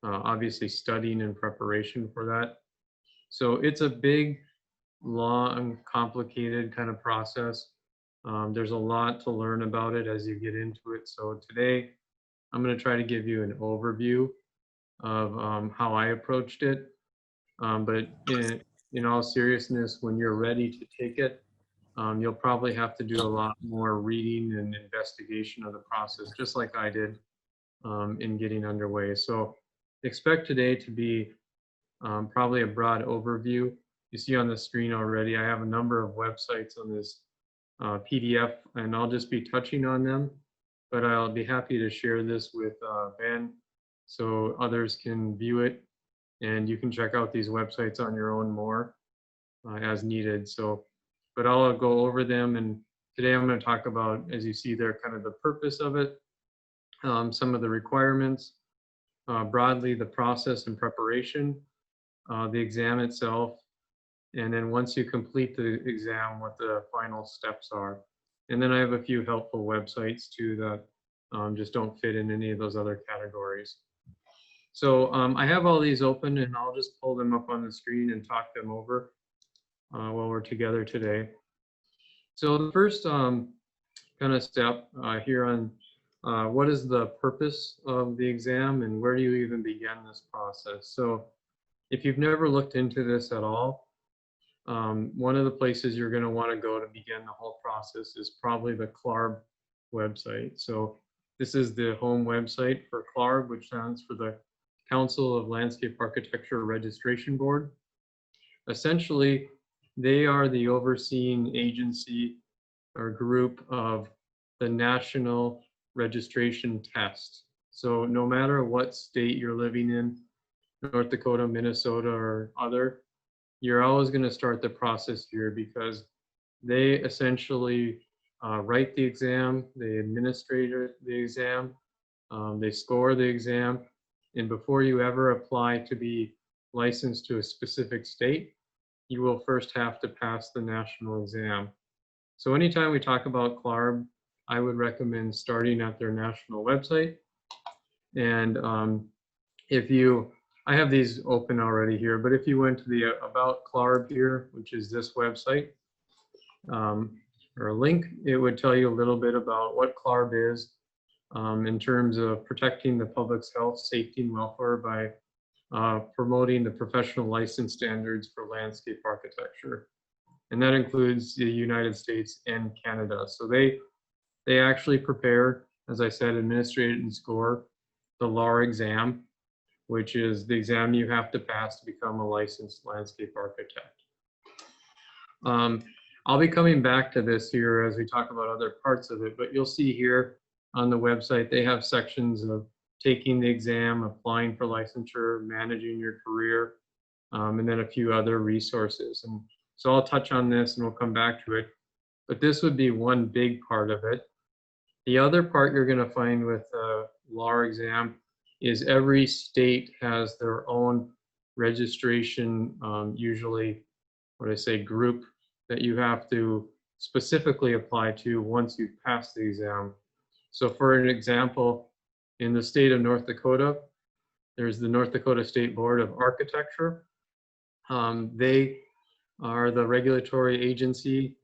obviously studying in preparation for that. So it's a big, long, complicated kind of process. There's a lot to learn about it as you get into it. So today, I'm going to try to give you an overview of how I approached it. But in all seriousness, when you're ready to take it, you'll probably have to do a lot more reading and investigation of the process, just like I did in getting underway. So expect today to be probably a broad overview. You see on the screen already, I have a number of websites on this PDF, and I'll just be touching on them, but I'll be happy to share this with Ben so others can view it, and you can check out these websites on your own more as needed. So, but I'll go over them, and today I'm going to talk about, as you see there, kind of the purpose of it, some of the requirements, broadly the process and preparation, the exam itself, and then once you complete the exam, what the final steps are. And then I have a few helpful websites too that just don't fit in any of those other categories. So I have all these open, and I'll just pull them up on the screen and talk them over while we're together today. So the first kind of step here on what is the purpose of the exam and where do you even begin this process? So if you've never looked into this at all, one of the places you're going to want to go to begin the whole process is probably the CLARB website. So this is the home website for CLARB, which stands for the Council of Landscape Architecture Registration Board. Essentially, they are the overseeing agency or group of the national registration test. So no matter what state you're living in, North Dakota, Minnesota, or other, you're always going to start the process here because they essentially write the exam, they administrate the exam, they score the exam, and before you ever apply to be licensed to a specific state, you will first have to pass the national exam. So anytime we talk about CLARB, I would recommend starting at their national website. And I have these open already here, but if you went to the About CLARB here, which is this website, or a link, it would tell you a little bit about what CLARB is in terms of protecting the public's health, safety, and welfare by promoting the professional license standards for landscape architecture. And that includes the United States and Canada. So they actually prepare, as I said, administrate and score the LARE exam, which is the exam you have to pass to become a licensed landscape architect. I'll be coming back to this here as we talk about other parts of it, but you'll see here on the website, they have sections of taking the exam, applying for licensure, managing your career, and then a few other resources. And so I'll touch on this and we'll come back to it, but this would be one big part of it. The other part you're going to find with the LARE exam is every state has their own registration, usually what I say group that you have to specifically apply to once you've passed the exam. So for an example, in the state of North Dakota, there's the North Dakota State Board of Architecture. They are the regulatory agency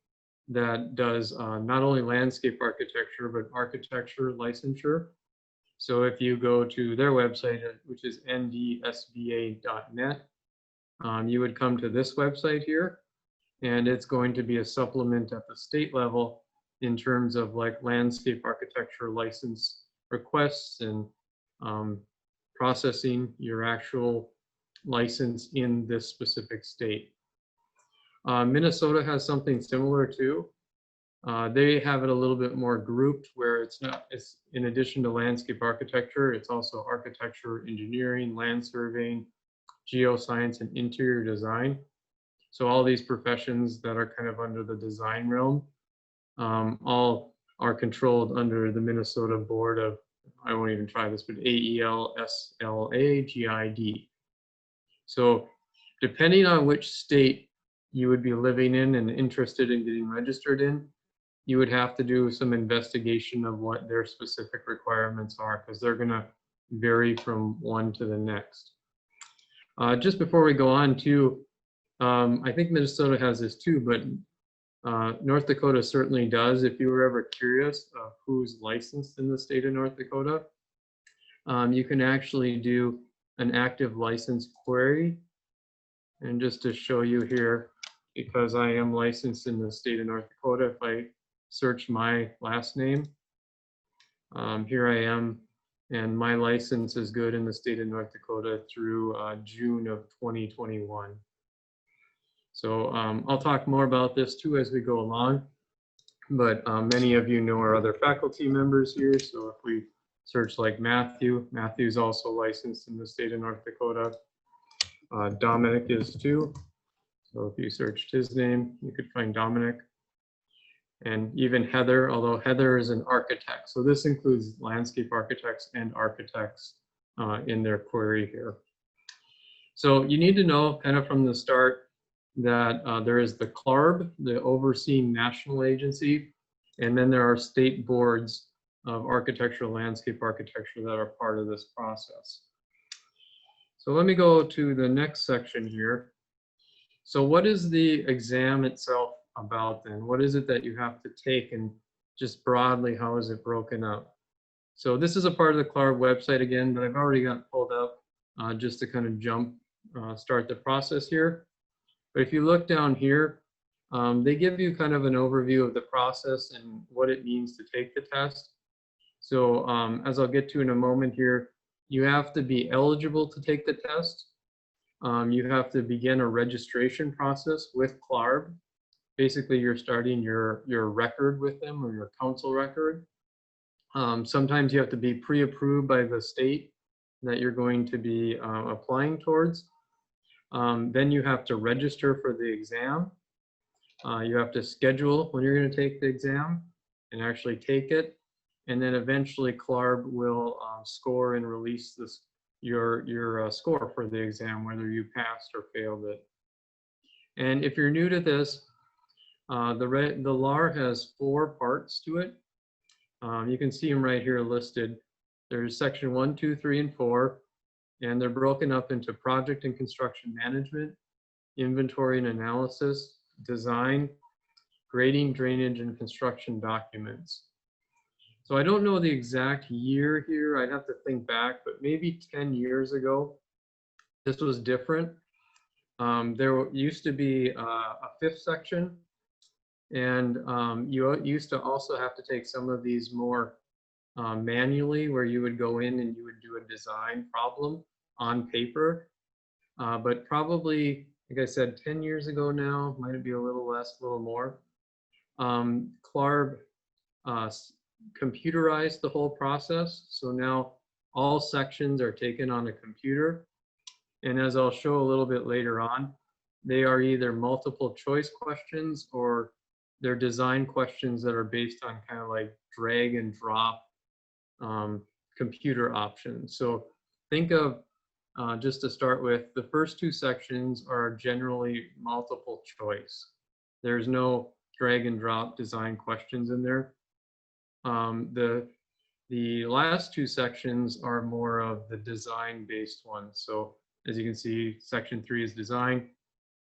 that does not only landscape architecture, but architecture licensure. So if you go to their website, which is ndsba.net, you would come to this website here, and it's going to be a supplement at the state level in terms of like landscape architecture license requests and processing your actual license in this specific state. Minnesota has something similar too. They have it a little bit more grouped where it's in addition to landscape architecture, it's also architecture, engineering, land surveying, geoscience, and interior design. So all these professions that are kind of under the design realm, all are controlled under the Minnesota Board of, I won't even try this, but AELSLAGID. So depending on which state you would be living in and interested in getting registered in, you would have to do some investigation of what their specific requirements are, because they're going to vary from one to the next. Just before we go on too, I think Minnesota has this too, but North Dakota certainly does. If you were ever curious of who's licensed in the state of North Dakota, you can actually do an active license query. And just to show you here, because I am licensed in the state of North Dakota, if I search my last name, here I am, and my license is good in the state of North Dakota through June of 2021. So I'll talk more about this too as we go along, but many of you know our other faculty members here. So if we search like Matthew's also licensed in the state of North Dakota. Dominic is too. So if you searched his name, you could find Dominic. And even Heather, although Heather is an architect. So this includes landscape architects and architects in their query here. So you need to know kind of from the start that there is the CLARB, the overseeing national agency, and then there are state boards of architectural landscape architecture that are part of this process. So let me go to the next section here. So what is the exam itself about then? What is it that you have to take, and just broadly, how is it broken up? So this is a part of the CLARB website again, but I've already got it pulled up just to kind of start the process here. But if you look down here, they give you kind of an overview of the process and what it means to take the test. So as I'll get to in a moment here, you have to be eligible to take the test. You have to begin a registration process with CLARB. Basically, you're starting your record with them, or your council record. Sometimes you have to be pre-approved by the state that you're going to be applying towards. Then you have to register for the exam. You have to schedule when you're going to take the exam and actually take it. And then eventually CLARB will score and release your score for the exam, whether you passed or failed it. And if you're new to this, the LARE has 4 parts to it. You can see them right here listed. There's section 1, 2, 3, and 4, and they're broken up into project and construction management, inventory and analysis, design, grading, drainage, and construction documents. So I don't know the exact year here. I'd have to think back, but maybe 10 years ago, this was different. There used to be a 5th section, and you used to also have to take some of these more manually, where you would go in and you would do a design problem on paper. But probably, like I said, 10 years ago now, might be a little less, a little more. CLARB computerized the whole process. So now all sections are taken on a computer. And as I'll show a little bit later on, they are either multiple choice questions or they're design questions that are based on kind of like drag and drop computer options. So think of, just to start with, the first 2 sections are generally multiple choice. There's no drag and drop design questions in there. The last 2 sections are more of the design based ones. So as you can see, section 3 is design,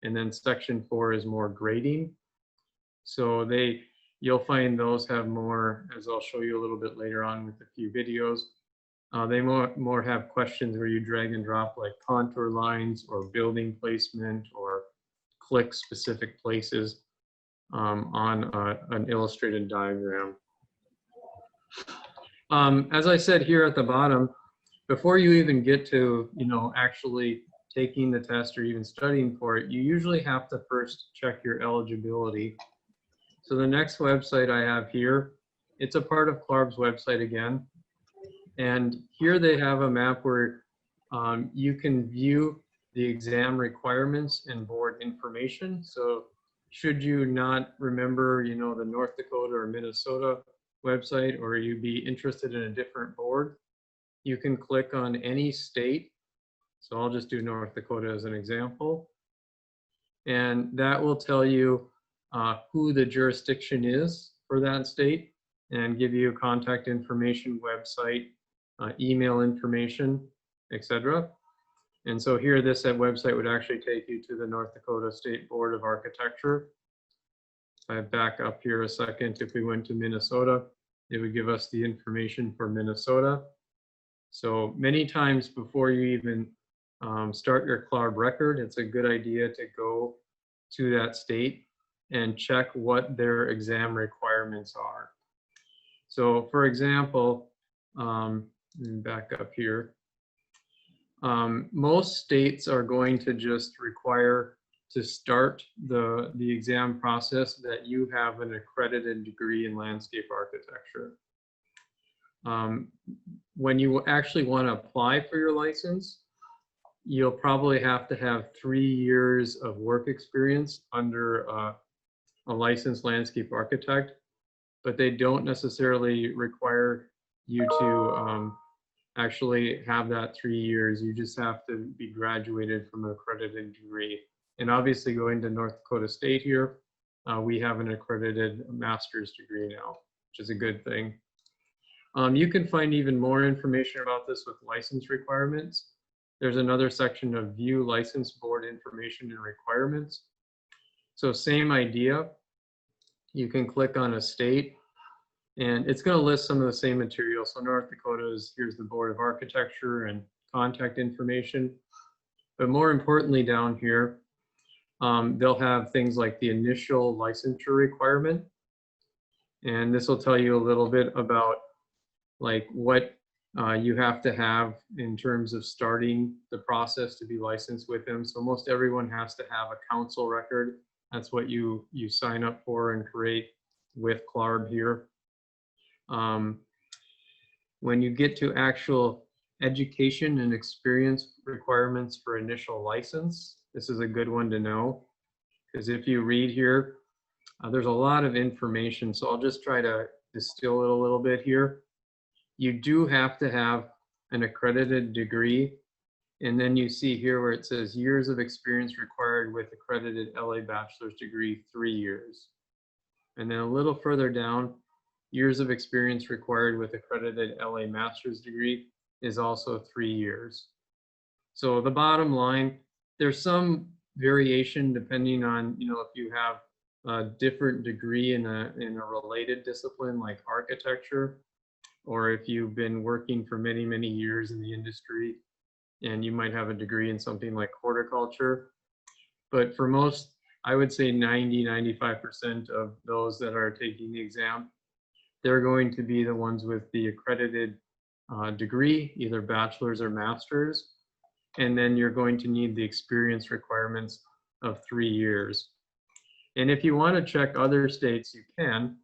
and then section 4 is more grading. So you'll find those have more, as I'll show you a little bit later on with a few videos, they more have questions where you drag and drop like contour lines or building placement or click specific places on an illustrated diagram. As I said here at the bottom, before you even get to, actually taking the test or even studying for it, you usually have to first check your eligibility. So the next website I have here, it's a part of CLARB's website again. And here they have a map where you can view the exam requirements and board information. So should you not remember, the North Dakota or Minnesota website, or you be interested in a different board, you can click on any state. So I'll just do North Dakota as an example. And that will tell you who the jurisdiction is for that state and give you contact information, website, email information, etc. And so here, this website would actually take you to the North Dakota State Board of Architecture. If I back up here a second, if we went to Minnesota, it would give us the information for Minnesota. So many times before you even start your CLARB record, it's a good idea to go to that state and check what their exam requirements are. So for example, let me back up here. Most states are going to just require to start the exam process that you have an accredited degree in landscape architecture. When you actually want to apply for your license, you'll probably have to have 3 years of work experience under a licensed landscape architect, but they don't necessarily require you to actually have that 3 years. You just have to be graduated from an accredited degree. And obviously going to North Dakota State here, we have an accredited master's degree now, which is a good thing. You can find even more information about this with license requirements. There's another section of view license board information and requirements. So same idea. You can click on a state and it's going to list some of the same material. So North Dakota's, here's the Board of Architecture and contact information. But more importantly down here, they'll have things like the initial licensure requirement. And this will tell you a little bit about like what you have to have in terms of starting the process to be licensed with them. So most everyone has to have a council record. That's what you sign up for and create with CLARB here. When you get to actual education and experience requirements for initial license, this is a good one to know, because if you read here, there's a lot of information. So I'll just try to distill it a little bit here. You do have to have an accredited degree. And then you see here where it says years of experience required with accredited LA bachelor's degree, 3 years. And then a little further down, years of experience required with accredited LA master's degree is also 3 years. So the bottom line, there's some variation depending on, you know, if you have a different degree in a related discipline like architecture, or if you've been working for many, many years in the industry and you might have a degree in something like horticulture. But for most, I would say 90–95% of those that are taking the exam, they're going to be the ones with the accredited degree, either bachelor's or master's. And then you're going to need the experience requirements of 3 years. And if you want to check other states, you can.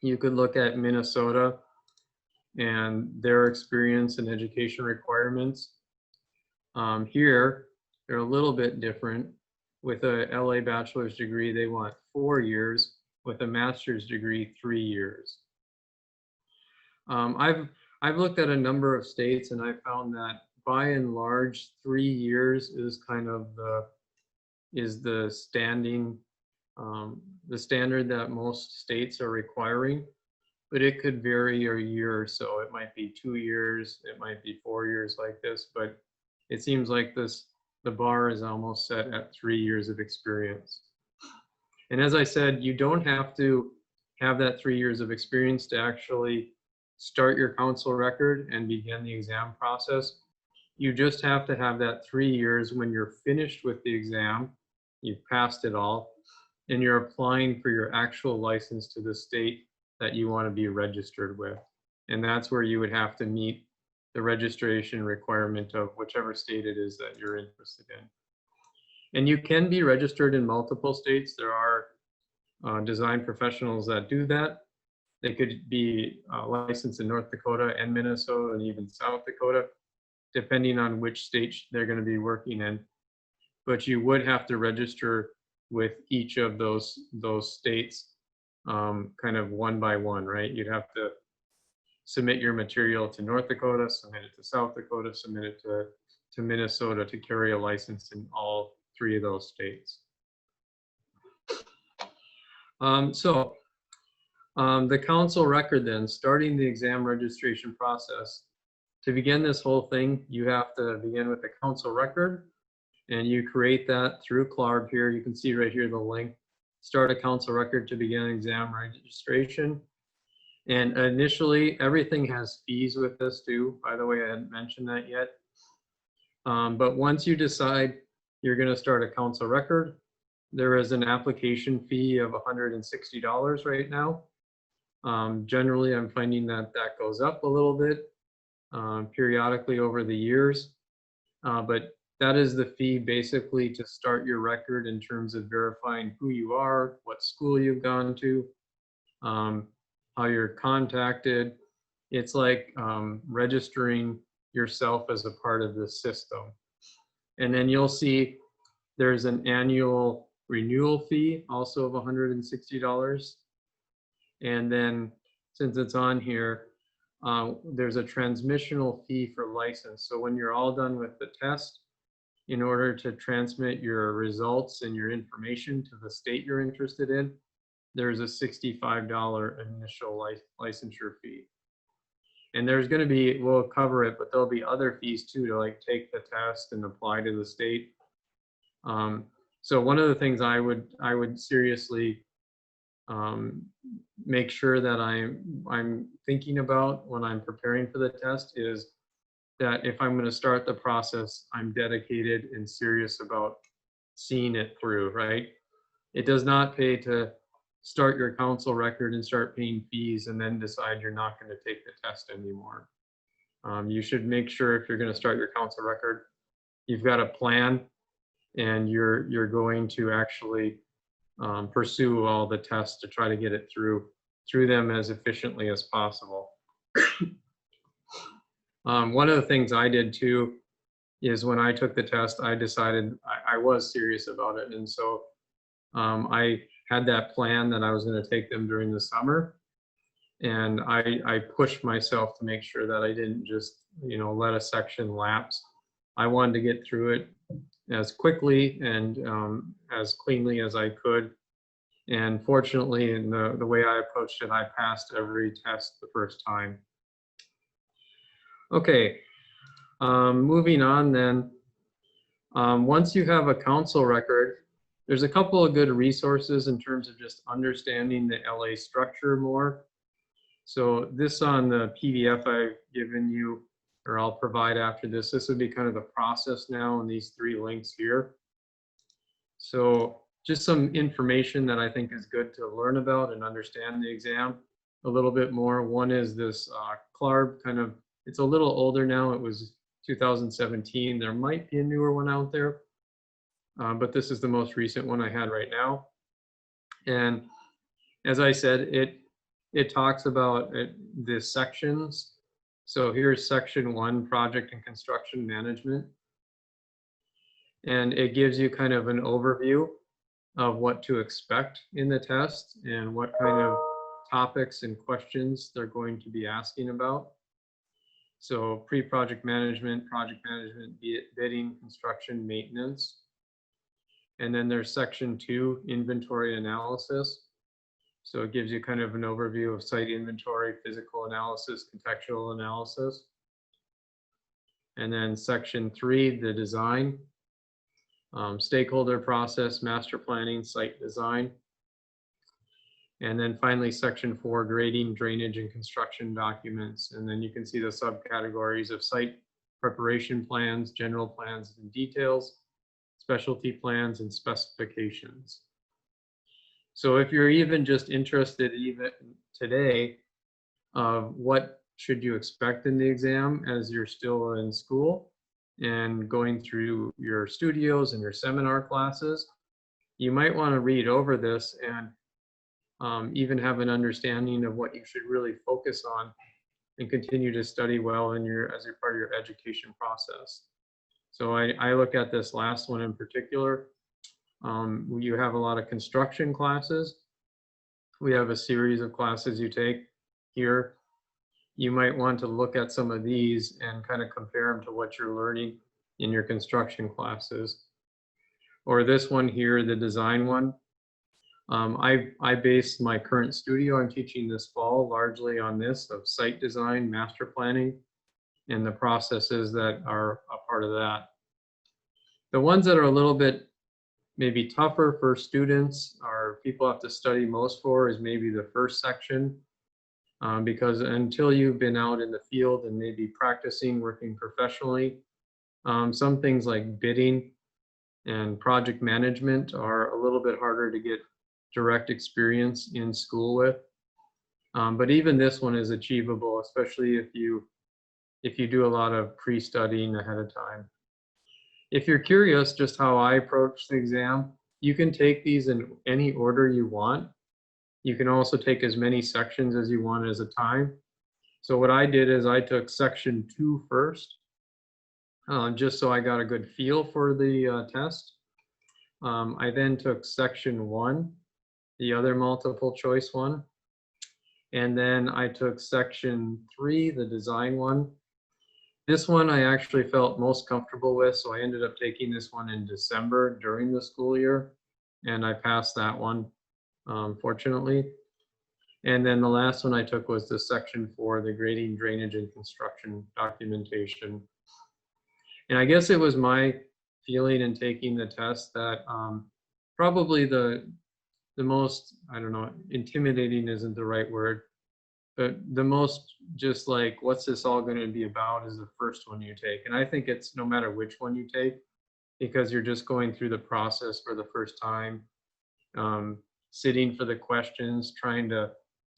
You could look at Minnesota and their experience and education requirements. Here, they're a little bit different. With a LA bachelor's degree, they want 4 years. With a master's degree, 3 years. I've looked at a number of states and I found that by and large, 3 years is kind of the standard that most states are requiring, but it could vary a year or so. It might be 2 years, it might be 4 years like this, but it seems like the bar is almost set at 3 years of experience. And as I said, you don't have to have that 3 years of experience to actually start your council record and begin the exam process. You just have to have that 3 years when you're finished with the exam, you've passed it all, and you're applying for your actual license to the state that you want to be registered with. And that's where you would have to meet the registration requirement of whichever state it is that you're interested in. And you can be registered in multiple states. There are design professionals that do that. They could be licensed in North Dakota and Minnesota and even South Dakota, depending on which state they're going to be working in. But you would have to register with each of those states kind of one by one, right? You'd have to submit your material to North Dakota, submit it to South Dakota, submit it to Minnesota to carry a license in all 3 of those states. The council record then, starting the exam registration process, To begin this whole thing, you have to begin with the council record, and you create that through CLARB here. You can see right here the link. Start a council record to begin exam registration. And initially, everything has fees with this too. By the way, I hadn't mentioned that yet. But once you decide you're going to start a council record, there is an application fee of $160 right now. Generally, I'm finding that that goes up a little bit periodically over the years. But that is the fee basically to start your record in terms of verifying who you are, what school you've gone to, how you're contacted. It's like registering yourself as a part of the system. And then you'll see there's an annual renewal fee also of $160. And then since it's on here, there's a transmissional fee for license. So when you're all done with the test, in order to transmit your results and your information to the state you're interested in, there's a $65 initial licensure fee. And there's going to be, we'll cover it, but there'll be other fees too to like take the test and apply to the state. So one of the things I would seriously make sure that I'm thinking about when I'm preparing for the test is that if I'm going to start the process, I'm dedicated and serious about seeing it through, right? It does not pay to start your council record and start paying fees and then decide you're not going to take the test anymore. You should make sure if you're going to start your council record, you've got a plan and you're going to actually pursue all the tests to try to get it through them as efficiently as possible. One of the things I did too is when I took the test, I decided I was serious about it. And so I had that plan that I was going to take them during the summer. And I pushed myself to make sure that I didn't just, let a section lapse. I wanted to get through it as quickly and as cleanly as I could. And fortunately, in the way I approached it, I passed every test the first time. Okay, moving on then. Once you have a council record, there's a couple of good resources in terms of just understanding the LA structure more. So this on the PDF I've given you, or I'll provide after this, this would be kind of the process now in these 3 links here. So just some information that I think is good to learn about and understand the exam a little bit more. One is this CLARB kind of, it's a little older now. It was 2017. There might be a newer one out there, but this is the most recent one I had right now. And as I said, it talks about the sections. So here's section 1, project and construction management. And it gives you kind of an overview of what to expect in the test and what kind of topics and questions they're going to be asking about. So pre-project management, project management, bidding, construction, maintenance. And then there's section 2, inventory analysis. So it gives you kind of an overview of site inventory, physical analysis, contextual analysis. And then section 3, the design, stakeholder process, master planning, site design. And then finally, section 4, grading, drainage, and construction documents. And then you can see the subcategories of site preparation plans, general plans and details, specialty plans, and specifications. So if you're even just interested even today of what should you expect in the exam as you're still in school and going through your studios and your seminar classes, you might want to read over this and even have an understanding of what you should really focus on and continue to study well in as a part of your education process. So I look at this last one in particular. You have a lot of construction classes. We have a series of classes you take here. You might want to look at some of these and kind of compare them to what you're learning in your construction classes. Or this one here, the design one. I base my current studio I'm teaching this fall largely on this of site design, master planning, and the processes that are a part of that. The ones that are a little bit maybe tougher for students or people have to study most for is maybe the first section, because until you've been out in the field and maybe practicing working professionally, some things like bidding and project management are a little bit harder to get direct experience in school with. But even this one is achievable, especially if you do a lot of pre-studying ahead of time. If you're curious just how I approach the exam, you can take these in any order you want. You can also take as many sections as you want at a time. So what I did is I took section 2 first, just so I got a good feel for the test. I then took section 1, the other multiple choice one. And then I took section 3, the design one. This one I actually felt most comfortable with, so I ended up taking this one in December during the school year, and I passed that one, fortunately. And then the last one I took was the section 4, the grading, drainage, and construction documentation. And I guess it was my feeling in taking the test that probably the most, I don't know, intimidating isn't the right word, but the most just like, what's this all going to be about is the first one you take. And I think it's no matter which one you take, because you're just going through the process for the first time, sitting for the questions, trying to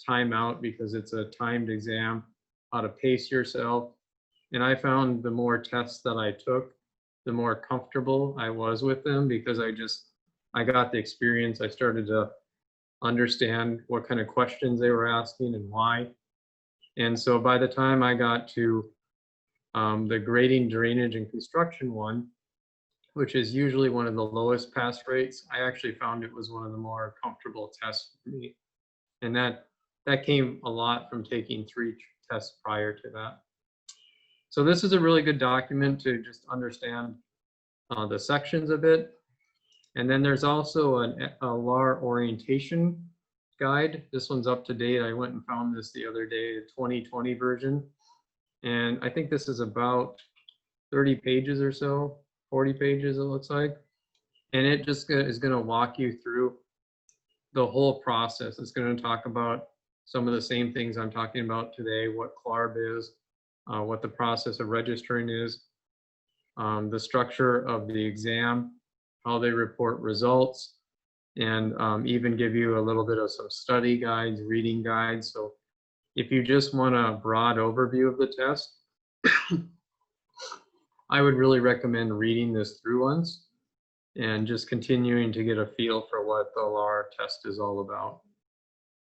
time out because it's a timed exam, how to pace yourself. And I found the more tests that I took, the more comfortable I was with them, because I got the experience. I started to understand what kind of questions they were asking and why. And so by the time I got to the grading, drainage, and construction one, which is usually one of the lowest pass rates, I actually found it was one of the more comfortable tests for me. And that came a lot from taking 3 tests prior to that. So this is a really good document to just understand the sections a bit. And then there's also a LARE orientation guide. This one's up to date. I went and found this the other day, the 2020 version. And I think this is about 30 pages or so, 40 pages it looks like. And it just is going to walk you through the whole process. It's going to talk about some of the same things I'm talking about today, what CLARB is, what the process of registering is, the structure of the exam, how they report results, and even give you a little bit of some study guides, reading guides. So if you just want a broad overview of the test, I would really recommend reading this through once and just continuing to get a feel for what the LARE test is all about.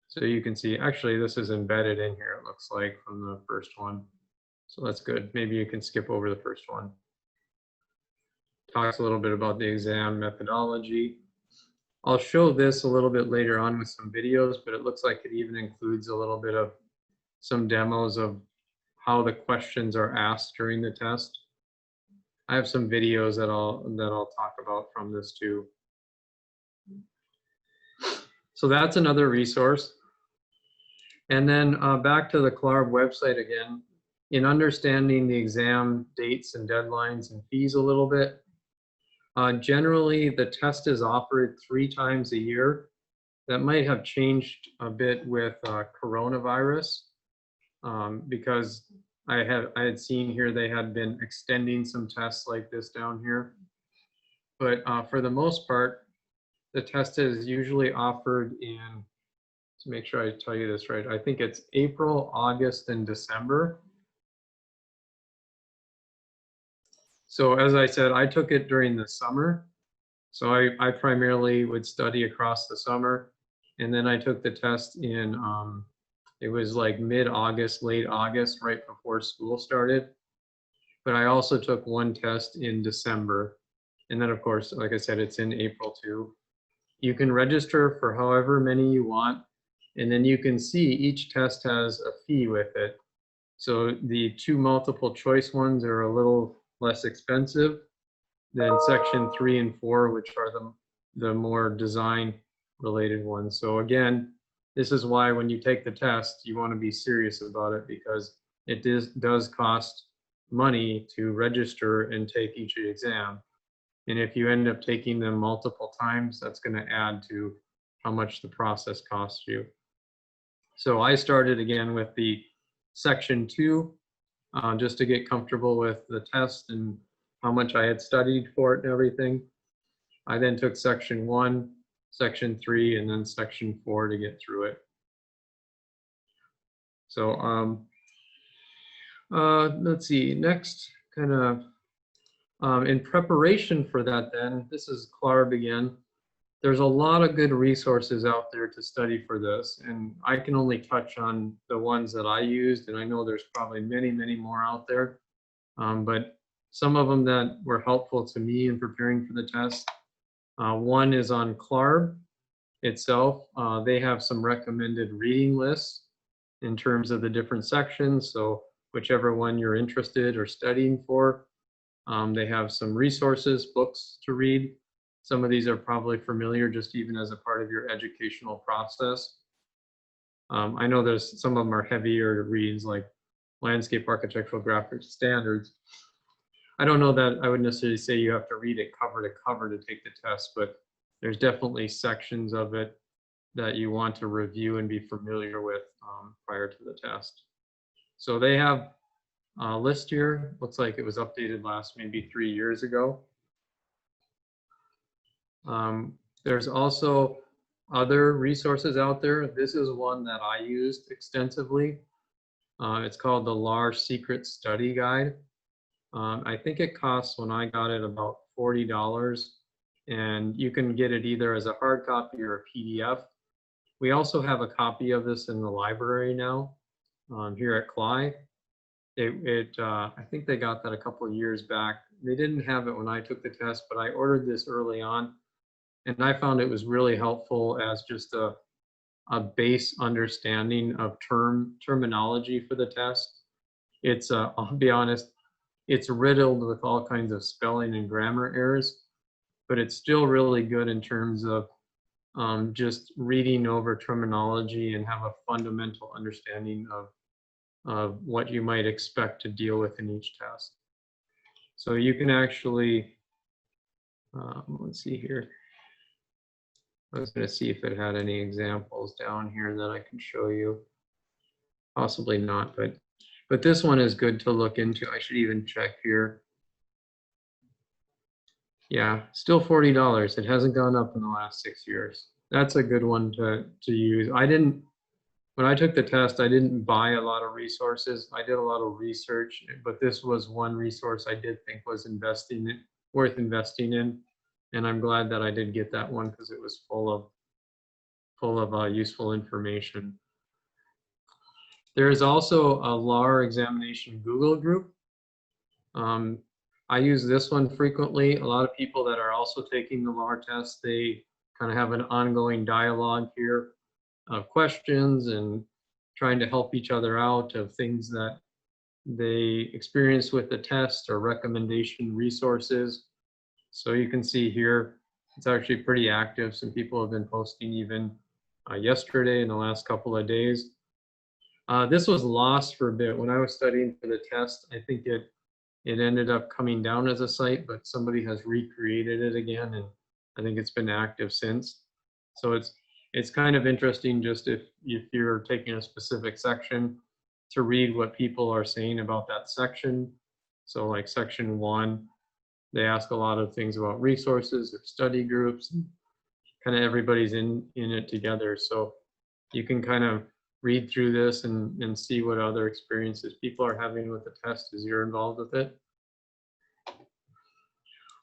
So you can see, actually this is embedded in here, it looks like, from the first one. So that's good. Maybe you can skip over the first one. Talks a little bit about the exam methodology. I'll show this a little bit later on with some videos, but it looks like it even includes a little bit of some demos of how the questions are asked during the test. I have some videos that I'll talk about from this too. So that's another resource. And then back to the CLARB website again, in understanding the exam dates and deadlines and fees a little bit. Generally, the test is offered 3 times a year. That might have changed a bit with coronavirus, because I had seen here they had been extending some tests like this down here. But for the most part, the test is usually offered in, to make sure I tell you this right, I think it's April, August, and December. So as I said, I took it during the summer. So I primarily would study across the summer. And then I took the test in, it was like mid-August, late August, right before school started. But I also took one test in December. And then of course, like I said, it's in April too. You can register for however many you want. And then you can see each test has a fee with it. So the 2 multiple choice ones are a little less expensive than section 3 and 4, which are the more design related ones. So again, this is why when you take the test, you want to be serious about it, because it does cost money to register and take each exam. And if you end up taking them multiple times, that's going to add to how much the process costs you. So I started again with the section 2, just to get comfortable with the test and how much I had studied for it and everything. I then took section 1, section 3, and then section 4 to get through it. So let's see, next kind of in preparation for that then, this is CLARB again. There's a lot of good resources out there to study for this, and I can only touch on the ones that I used, and I know there's probably many, many more out there. But some of them that were helpful to me in preparing for the test. One is on CLARB itself. They have some recommended reading lists in terms of the different sections. So whichever one you're interested or studying for, they have some resources, books to read. Some of these are probably familiar just even as a part of your educational process. I know there's some of them are heavier reads like landscape architectural graphic standards. I don't know that I would necessarily say you have to read it cover to cover to take the test, but there's definitely sections of it that you want to review and be familiar with prior to the test. So they have a list here. Looks like it was updated last maybe 3 years ago. There's also other resources out there. This is one that I used extensively. It's called the LARE Secret Study Guide. I think it costs, when I got it, about $40, and you can get it either as a hard copy or a PDF. We also have a copy of this in the library now here at CLI. I think they got that a couple of years back. They didn't have it when I took the test, but I ordered this early on, and I found it was really helpful as just a base understanding of terminology for the test. It's, I'll be honest, it's riddled with all kinds of spelling and grammar errors, but it's still really good in terms of just reading over terminology and have a fundamental understanding of what you might expect to deal with in each test. So you can actually, let's see here. I was going to see if it had any examples down here that I can show you. Possibly not, but this one is good to look into. I should even check here. Yeah, still $40. It hasn't gone up in the last 6 years. That's a good one to use. When I took the test, I didn't buy a lot of resources. I did a lot of research, but this was one resource I did think was worth investing in. And I'm glad that I did get that one because it was full of useful information. There is also a LARE examination Google group. I use this one frequently. A lot of people that are also taking the LARE test, they kind of have an ongoing dialogue here of questions and trying to help each other out of things that they experienced with the test or recommendation resources. So you can see here, it's actually pretty active. Some people have been posting even yesterday and the last couple of days. This was lost for a bit. When I was studying for the test, I think it ended up coming down as a site, but somebody has recreated it again, and I think it's been active since. So it's kind of interesting just if you're taking a specific section to read what people are saying about that section. So like section 1, they ask a lot of things about resources or study groups, and kind of everybody's in it together. So you can kind of read through this and see what other experiences people are having with the test as you're involved with it.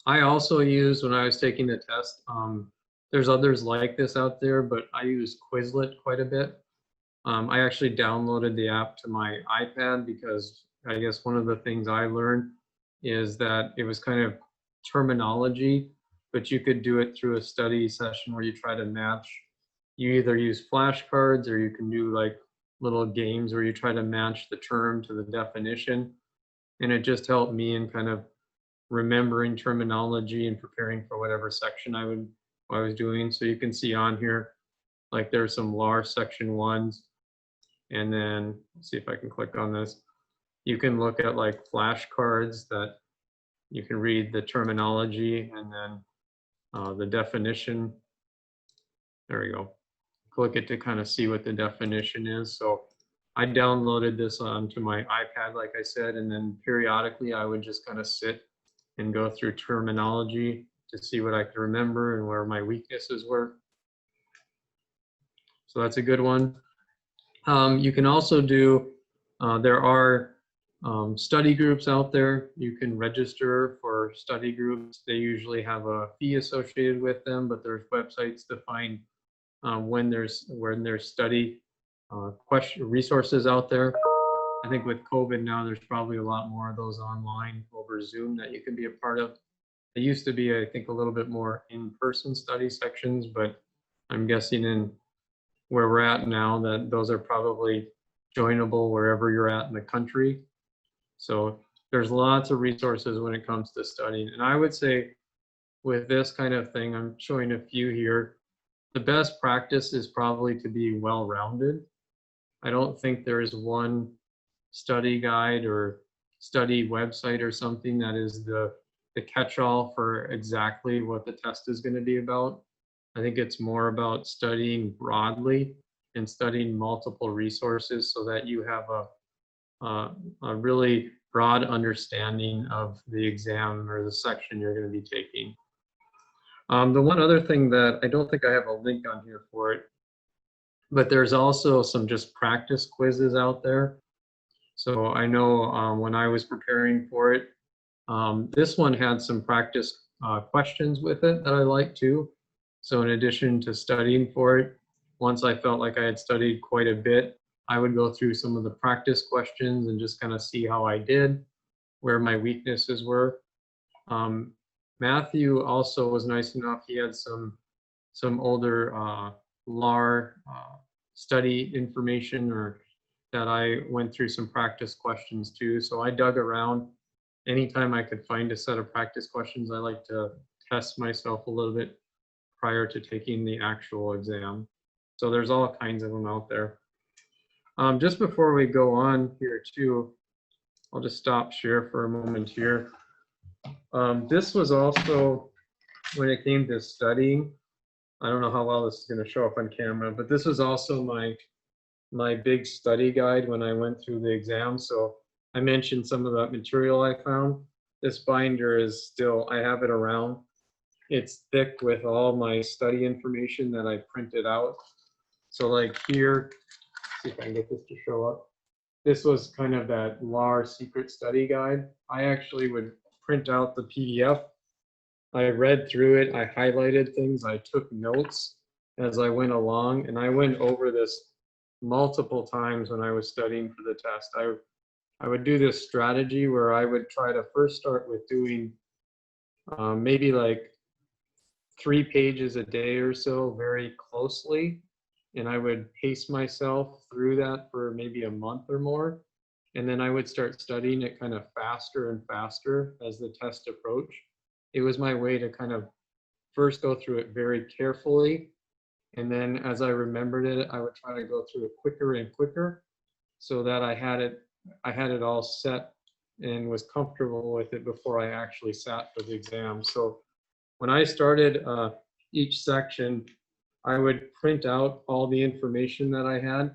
I also use, when I was taking the test, there's others like this out there, but I use Quizlet quite a bit. I actually downloaded the app to my iPad because I guess one of the things I learned is that it was kind of terminology, but you could do it through a study session where you try to match. You either use flashcards or you can do like little games where you try to match the term to the definition. And it just helped me in kind of remembering terminology and preparing for whatever section I was doing. So you can see on here, like there's some LARE section 1s. And then let's see if I can click on this. You can look at like flashcards that you can read the terminology and then the definition. There we go. Click it to kind of see what the definition is. So I downloaded this onto my iPad, like I said, and then periodically I would just kind of sit and go through terminology to see what I could remember and where my weaknesses were. So that's a good one. You can also do, there are study groups out there. You can register for study groups. They usually have a fee associated with them, but there's websites to find when there's study resources out there. I think with COVID now, there's probably a lot more of those online over Zoom that you can be a part of. It used to be, I think, a little bit more in-person study sections, but I'm guessing in where we're at now that those are probably joinable wherever you're at in the country. So there's lots of resources when it comes to studying. And I would say with this kind of thing, I'm showing a few here, the best practice is probably to be well-rounded. I don't think there is one study guide or study website or something that is the catch-all for exactly what the test is going to be about. I think it's more about studying broadly and studying multiple resources so that you have a really broad understanding of the exam or the section you're going to be taking. The one other thing that I don't think I have a link on here for it, but there's also some just practice quizzes out there. So I know when I was preparing for it, this one had some practice questions with it that I liked too. So in addition to studying for it, once I felt like I had studied quite a bit, I would go through some of the practice questions and just kind of see how I did, where my weaknesses were. Matthew also was nice enough. He had some older LARE study information, or that I went through some practice questions too. So I dug around. Anytime I could find a set of practice questions, I like to test myself a little bit prior to taking the actual exam. So there's all kinds of them out there. Just before we go on here too, I'll just stop share for a moment here. This was also, when it came to studying, I don't know how well this is going to show up on camera, but this was also my big study guide when I went through the exam. So I mentioned some of that material I found. This binder is still, I have it around. It's thick with all my study information that I printed out. So like here, see if I can get this to show up. This was kind of that LARE secret study guide. I actually would print out the PDF. I read through it, I highlighted things, I took notes as I went along, and I went over this multiple times when I was studying for the test. I would do this strategy where I would try to first start with doing maybe like 3 pages a day or so very closely, and I would pace myself through that for maybe a month or more, and then I would start studying it kind of faster and faster as the test approached. It was my way to kind of first go through it very carefully, and then as I remembered it, I would try to go through it quicker and quicker so that I had it all set and was comfortable with it before I actually sat for the exam. So when I started each section, I would print out all the information that I had,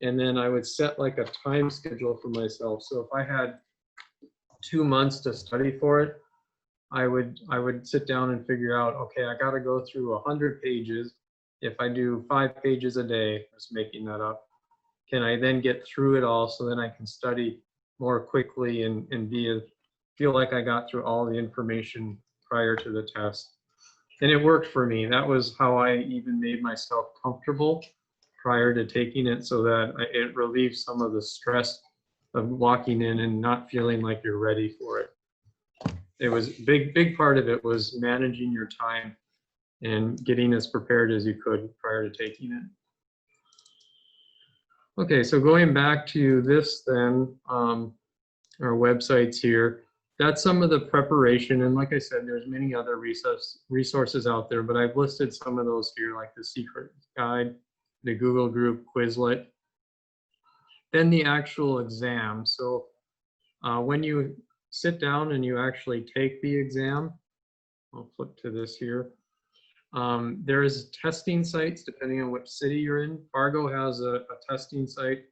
and then I would set like a time schedule for myself. So if I had 2 months to study for it, I would sit down and figure out, okay, I got to go through 100 pages. If I do 5 pages a day, just making that up, can I then get through it all so then I can study more quickly and feel like I got through all the information prior to the test? And it worked for me. That was how I even made myself comfortable prior to taking it, so that it relieves some of the stress of walking in and not feeling like you're ready for it. It was big part of it was managing your time and getting as prepared as you could prior to taking it. Okay, so going back to this then, our websites here, that's some of the preparation. And like I said, there's many other resources out there, but I've listed some of those here, like the secret guide, the Google group Quizlet, then the actual exam. So When you sit down and you actually take the exam, I'll flip to this here. There is testing sites depending on which city you're in. Fargo has a testing site.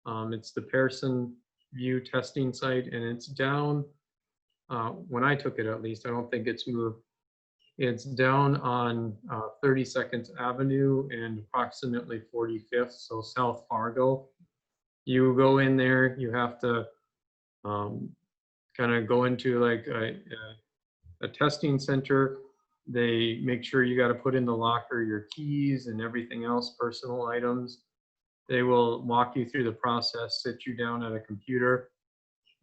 It's the Pearson View testing site, and it's down, when I took it at least, I don't think it's moved. It's down on 32nd Avenue and approximately 45th, so South Fargo. You go in there, you have to kind of go into like a testing center. They make sure you got to put in the locker your keys and everything else, personal items. They will walk you through the process, sit you down at a computer,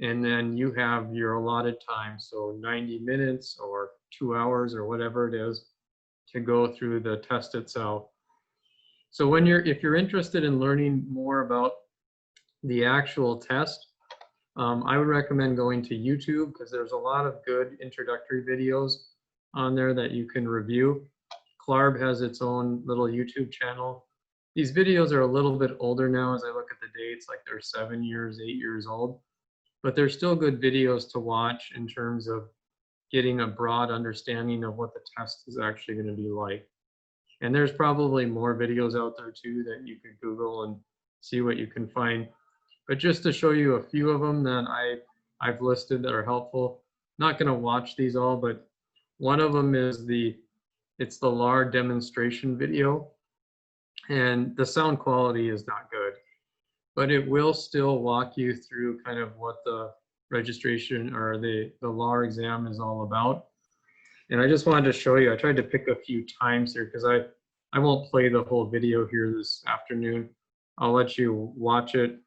and then you have your allotted time, so 90 minutes or 2 hours or whatever it is, to go through the test itself. So if you're interested in learning more about the actual test, I would recommend going to YouTube, because there's a lot of good introductory videos on there that you can review. CLARB has its own little YouTube channel. These videos are a little bit older now as I look at the dates, like they're 7 years, 8 years old, but they're still good videos to watch in terms of getting a broad understanding of what the test is actually going to be like. And there's probably more videos out there too that you could Google and see what you can find. But just to show you a few of them that I've listed that are helpful. Not going to watch these all, but one of them is it's the LARE demonstration video. And the sound quality is not good, but it will still walk you through kind of what the registration or the LARE exam is all about. And I just wanted to show you, I tried to pick a few times here because I won't play the whole video here this afternoon. I'll let you watch it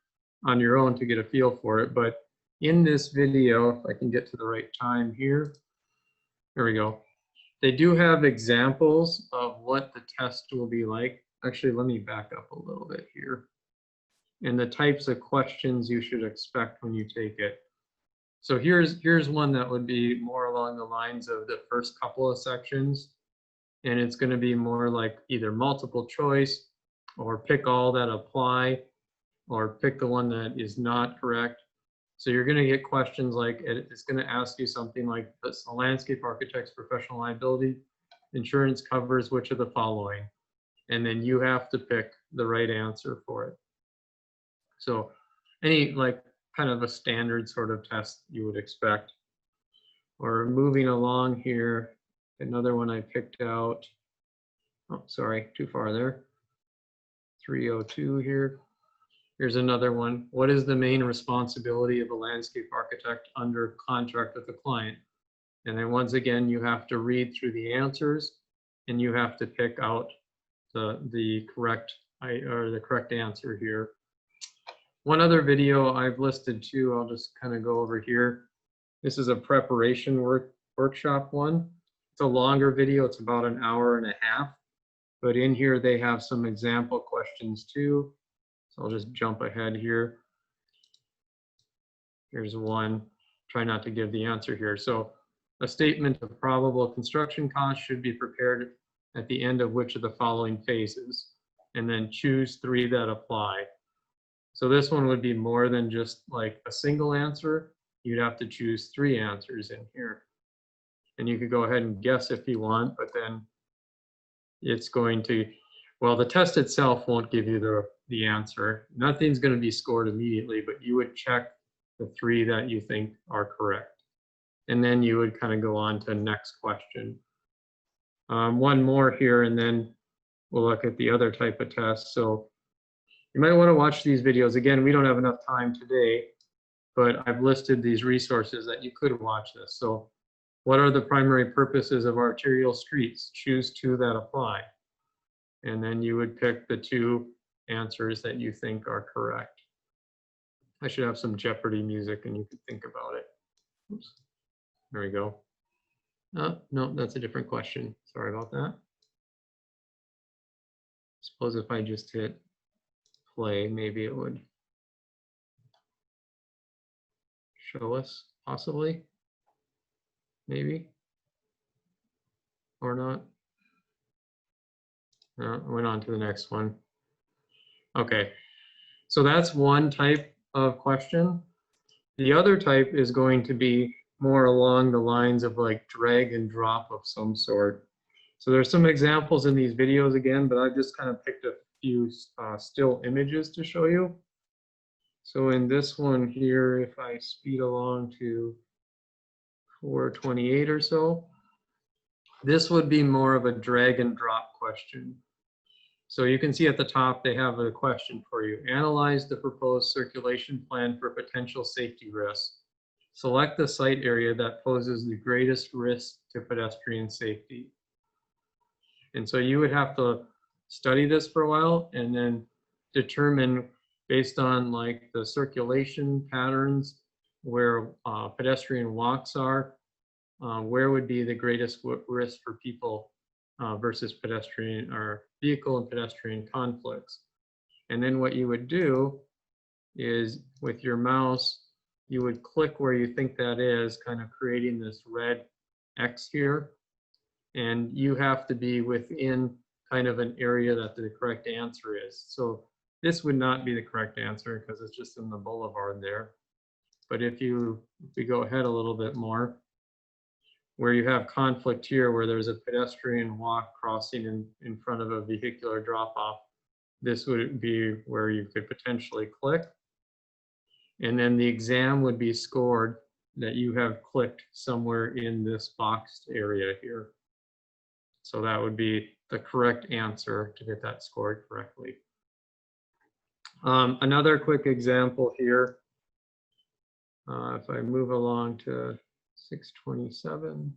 on your own to get a feel for it. But in this video, if I can get to the right time here, there we go. They do have examples of what the test will be like. Actually, let me back up a little bit here. And the types of questions you should expect when you take it. So here's one that would be more along the lines of the first couple of sections. And it's going to be more like either multiple choice or pick all that apply, or pick the one that is not correct. So you're going to get questions like, it's going to ask you something like this: a landscape architect's professional liability insurance covers which of the following? And then you have to pick the right answer for it. So any like kind of a standard sort of test you would expect. Or moving along here, another one I picked out. Oh, sorry, too far there. 302 here. Here's another one. What is the main responsibility of a landscape architect under contract with the client? And then once again, you have to read through the answers and you have to pick out the correct answer here. One other video I've listed too, I'll just kind of go over here. This is a preparation workshop one. It's a longer video, it's about an hour and a half. But in here they have some example questions too. So I'll just jump ahead here. Here's one. Try not to give the answer here. So a statement of probable construction costs should be prepared at the end of which of the following phases, and then choose 3 that apply. So this one would be more than just like a single answer. You'd have to choose 3 answers in here. And you could go ahead and guess if you want, but then it's going to, well, the test itself won't give you the answer. Nothing's going to be scored immediately, but you would check the 3 that you think are correct. And then you would kind of go on to next question. One more here, and then we'll look at the other type of test. So you might want to watch these videos. Again, we don't have enough time today, but I've listed these resources that you could watch this. So what are the primary purposes of arterial streets? Choose 2 that apply. And then you would pick the 2 answers that you think are correct. I should have some Jeopardy music and you can think about it. Oops. There we go. No, that's a different question. Sorry about that. Suppose if I just hit play, maybe it would show us, possibly, maybe, or not. No, I went on to the next one. Okay, so that's one type of question. The other type is going to be more along the lines of like drag and drop of some sort. So there's some examples in these videos again, but I've just kind of picked a few still images to show you. So in this one here, if I speed along to 428 or so, this would be more of a drag and drop question. So you can see at the top, they have a question for you. Analyze the proposed circulation plan for potential safety risks. Select the site area that poses the greatest risk to pedestrian safety. And so you would have to study this for a while and then determine based on like the circulation patterns, where pedestrian walks are, where would be the greatest risk for people versus pedestrian or vehicle and pedestrian conflicts. And then what you would do is with your mouse, you would click where you think that is, kind of creating this red X here. And you have to be within kind of an area that the correct answer is. So this would not be the correct answer because it's just in the boulevard there. But if we go ahead a little bit more, where you have conflict here, where there's a pedestrian walk crossing in front of a vehicular drop-off, this would be where you could potentially click. And then the exam would be scored that you have clicked somewhere in this boxed area here. So that would be the correct answer to get that scored correctly. Another quick example here. If I move along to 627.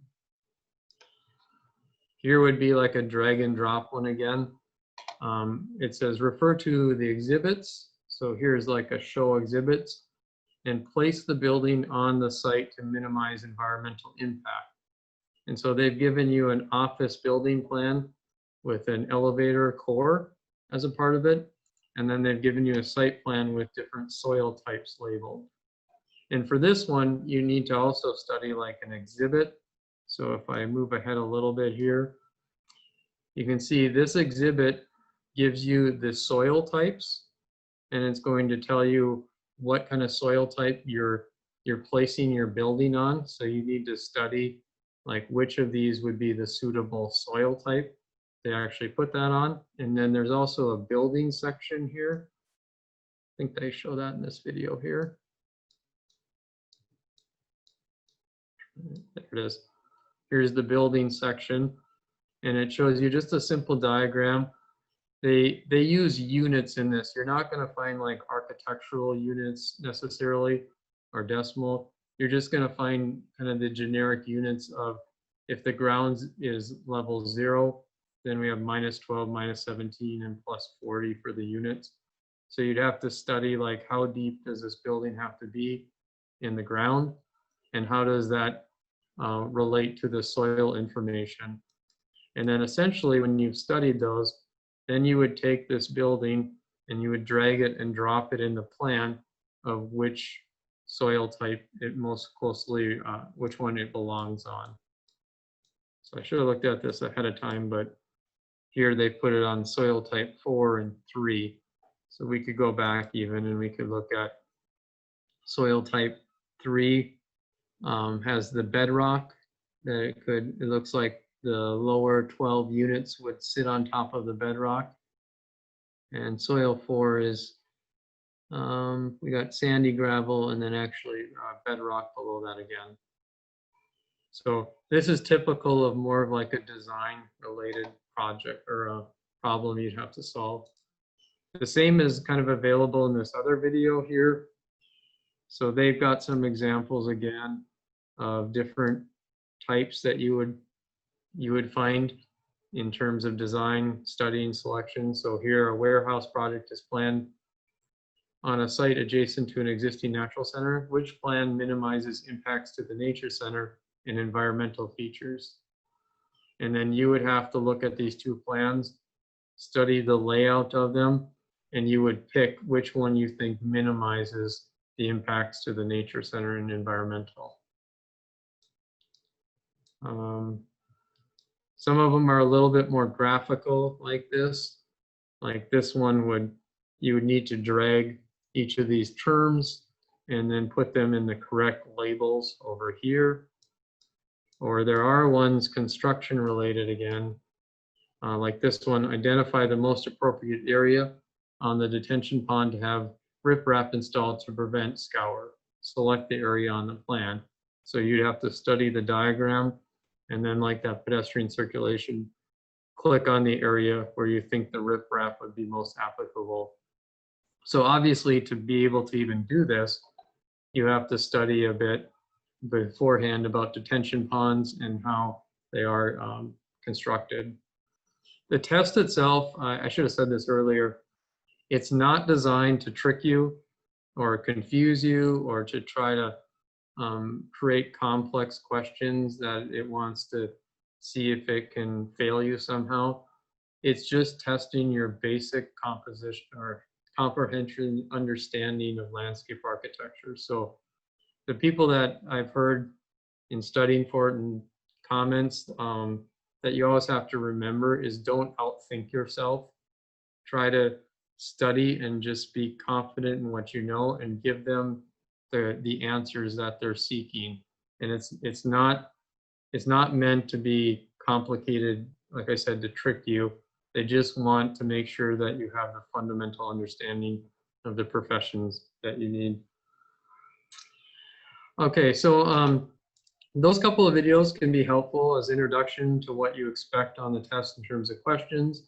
Here would be like a drag and drop one again. It says refer to the exhibits. So here's like a show exhibits and place the building on the site to minimize environmental impact. And so they've given you an office building plan with an elevator core as a part of it. And then they've given you a site plan with different soil types labeled. And for this one, you need to also study like an exhibit. So if I move ahead a little bit here, you can see this exhibit gives you the soil types, and it's going to tell you what kind of soil type you're placing your building on. So you need to study like which of these would be the suitable soil type. They actually put that on. And then there's also a building section here. I think they show that in this video here. There it is. Here's the building section, and it shows you just a simple diagram. They use units in this. You're not going to find like architectural units necessarily or decimal. You're just going to find kind of the generic units of if the ground is level 0, then we have -12, -17, and +40 for the units. So you'd have to study like how deep does this building have to be in the ground, and how does that relate to the soil information. And then essentially when you've studied those, then you would take this building and you would drag it and drop it in the plan of which soil type it most closely, which one it belongs on. So I should have looked at this ahead of time, but here they put it on soil type 4 and 3. So we could go back even and we could look at soil type 3. Has the bedrock that it looks like the lower 12 units would sit on top of the bedrock. And soil 4 is, we got sandy gravel and then actually bedrock below that again. So this is typical of more of like a design related project or a problem you'd have to solve. The same is kind of available in this other video here. So they've got some examples again of different types that you would find in terms of design, study, and selection. So here a warehouse project is planned on a site adjacent to an existing natural center. Which plan minimizes impacts to the nature center and environmental features? And then you would have to look at these two plans, study the layout of them, and you would pick which one you think minimizes the impacts to the nature center and environmental. Some of them are a little bit more graphical like this. Like this one you would need to drag each of these terms and then put them in the correct labels over here. Or there are ones construction related again, like this one, identify the most appropriate area on the detention pond to have riprap installed to prevent scour. Select the area on the plan. So you'd have to study the diagram, and then like that pedestrian circulation, click on the area where you think the riprap would be most applicable. So obviously, to be able to even do this, you have to study a bit beforehand about detention ponds and how they are constructed. The test itself, I should have said this earlier, it's not designed to trick you or confuse you or to try to create complex questions that it wants to see if it can fail you somehow. It's just testing your basic composition or comprehension understanding of landscape architecture. So the people that I've heard in studying for it and comments that you always have to remember is don't outthink yourself. Try to study and just be confident in what you know and give them the answers that they're seeking. And it's not meant to be complicated, like I said, to trick you. They just want to make sure that you have the fundamental understanding of the professions that you need. Okay, so those couple of videos can be helpful as introduction to what you expect on the test in terms of questions.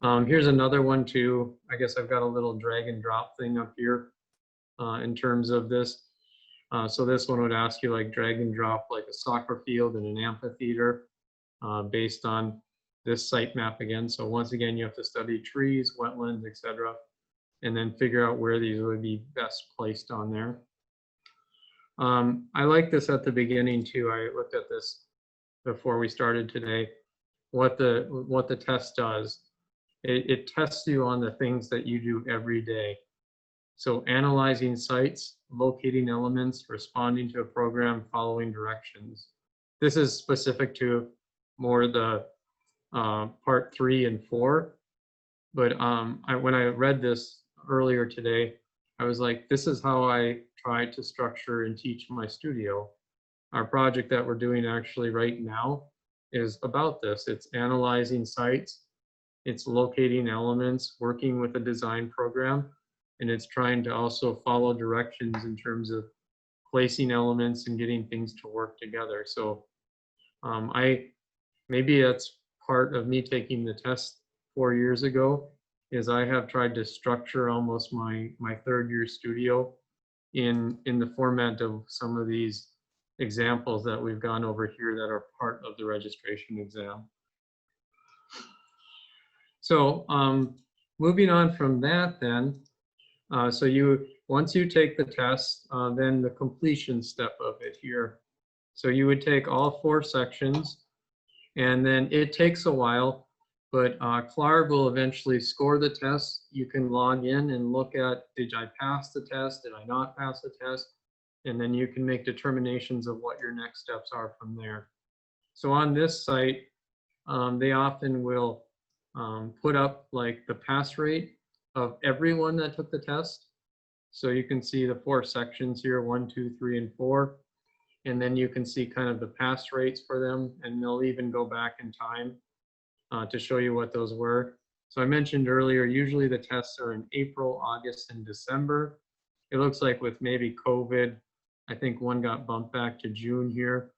Here's another one too. I guess I've got a little drag and drop thing up here in terms of this. So this one would ask you like drag and drop like a soccer field and an amphitheater based on this site map again. So once again, you have to study trees, wetlands, etc., and then figure out where these would be best placed on there. I like this at the beginning too. I looked at this before we started today. What the test does, it tests you on the things that you do every day. So analyzing sites, locating elements, responding to a program, following directions. This is specific to more the part 3 and 4. But when I read this earlier today, I was like, this is how I try to structure and teach my studio. Our project that we're doing actually right now is about this. It's analyzing sites, it's locating elements, working with a design program, and it's trying to also follow directions in terms of placing elements and getting things to work together. So maybe that's part of me taking the test 4 years ago, is I have tried to structure almost my third year studio in the format of some of these examples that we've gone over here that are part of the registration exam. So moving on from that then, so once you take the test, then the completion step of it here. So you would take all 4 sections, and then it takes a while, but Clark will eventually score the test. You can log in and look at, did I pass the test? Did I not pass the test? And then you can make determinations of what your next steps are from there. So on this site, they often will put up like the pass rate of everyone that took the test. So you can see the 4 sections here, 1, 2, 3, and 4. And then you can see kind of the pass rates for them, and they'll even go back in time to show you what those were. So I mentioned earlier, usually the tests are in April, August, and December. It looks like with maybe COVID, I think one got bumped back to June here,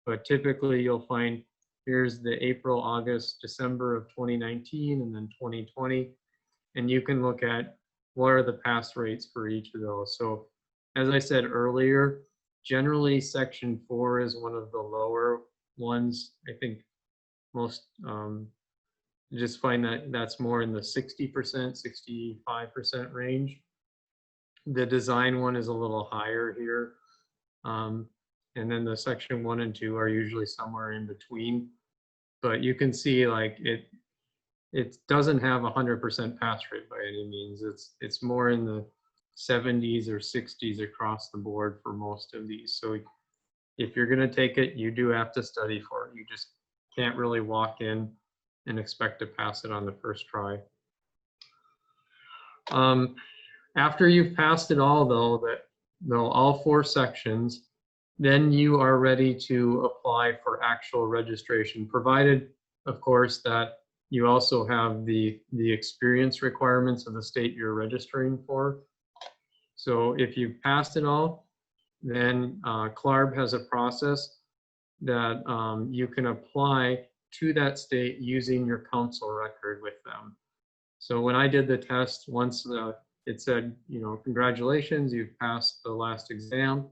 but typically you'll find here's the April, August, December of 2019, and then 2020. And you can look at what are the pass rates for each of those. So as I said earlier, generally section 4 is one of the lower ones. I think most just find that that's more in the 60%, 65% range. The design one is a little higher here. And then the section 1 and 2 are usually somewhere in between. But you can see like it doesn't have 100% pass rate by any means. It's more in the 70s or 60s across the board for most of these. So if you're going to take it, you do have to study for it. You just can't really walk in and expect to pass it on the first try. After you've passed it all though, all 4 sections. Then you are ready to apply for actual registration, provided, of course, that you also have the experience requirements of the state you're registering for. So if you've passed it all, then CLARB has a process that you can apply to that state using your council record with them. So when I did the test, once it said, you know, congratulations, you've passed the last exam,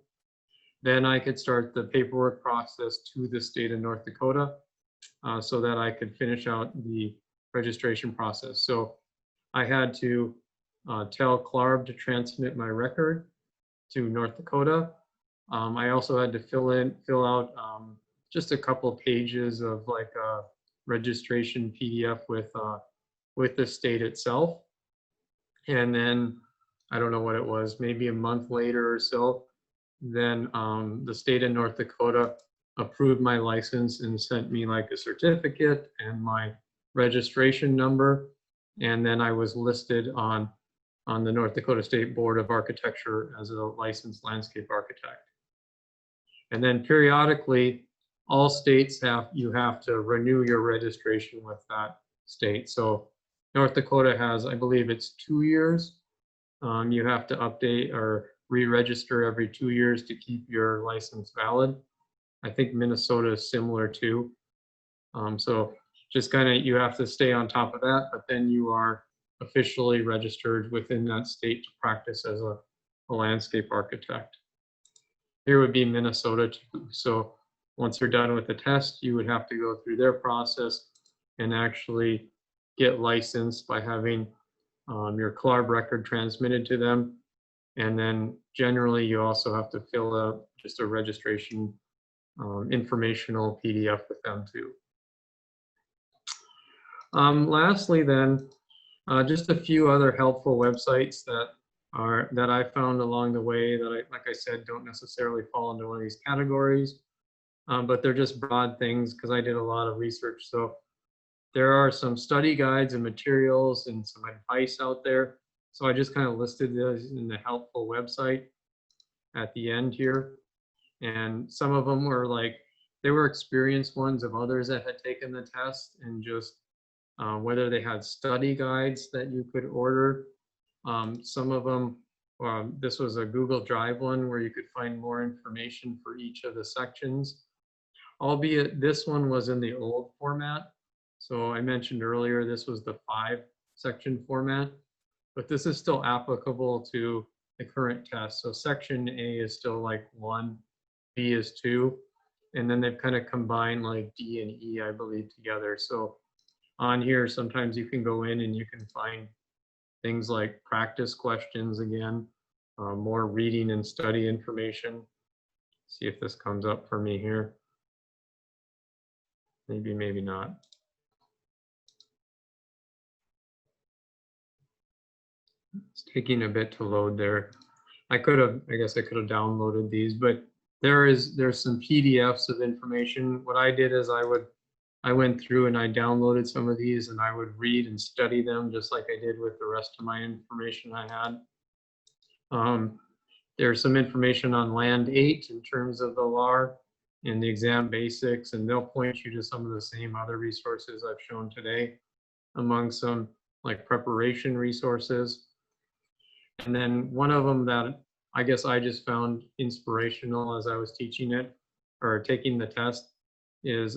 then I could start the paperwork process to the state of North Dakota so that I could finish out the registration process. So I had to tell CLARB to transmit my record to North Dakota. I also had to fill out just a couple pages of like a registration PDF with the state itself. And then I don't know what it was, maybe a month later or so, then the state of North Dakota approved my license and sent me like a certificate and my registration number. And then I was listed on the North Dakota State Board of Architecture as a licensed landscape architect. And then periodically, all states you have to renew your registration with that state. So North Dakota has, I believe it's 2 years. You have to update or re-register every 2 years to keep your license valid. I think Minnesota is similar too. So just kind of, you have to stay on top of that, but then you are officially registered within that state to practice as a landscape architect. Here would be Minnesota too. So once you're done with the test, you would have to go through their process and actually get licensed by having your CLARB record transmitted to them. And then generally you also have to fill out just a registration informational PDF with them too. Lastly then, just a few other helpful websites that I found along the way that like I said, don't necessarily fall into one of these categories, but they're just broad things because I did a lot of research. So there are some study guides and materials and some advice out there. So I just kind of listed those in the helpful website at the end here. And some of them were like, they were experienced ones of others that had taken the test, and just whether they had study guides that you could order. Some of them, this was a Google Drive one where you could find more information for each of the sections, albeit this one was in the old format. So I mentioned earlier, this was the 5-section format, but this is still applicable to the current test. So section A is still like 1, B is 2, and then they've kind of combined like D and E, I believe, together. So on here, sometimes you can go in and you can find things like practice questions again, more reading and study information. See if this comes up for me here. Maybe, maybe not. It's taking a bit to load there. I guess I could have downloaded these, but there's some PDFs of information. What I did is I went through and I downloaded some of these and I would read and study them just like I did with the rest of my information I had. There's some information on Land 8 in terms of the LARE and the exam basics, and they'll point you to some of the same other resources I've shown today, among some like preparation resources. And then one of them that I guess I just found inspirational as I was teaching it or taking the test is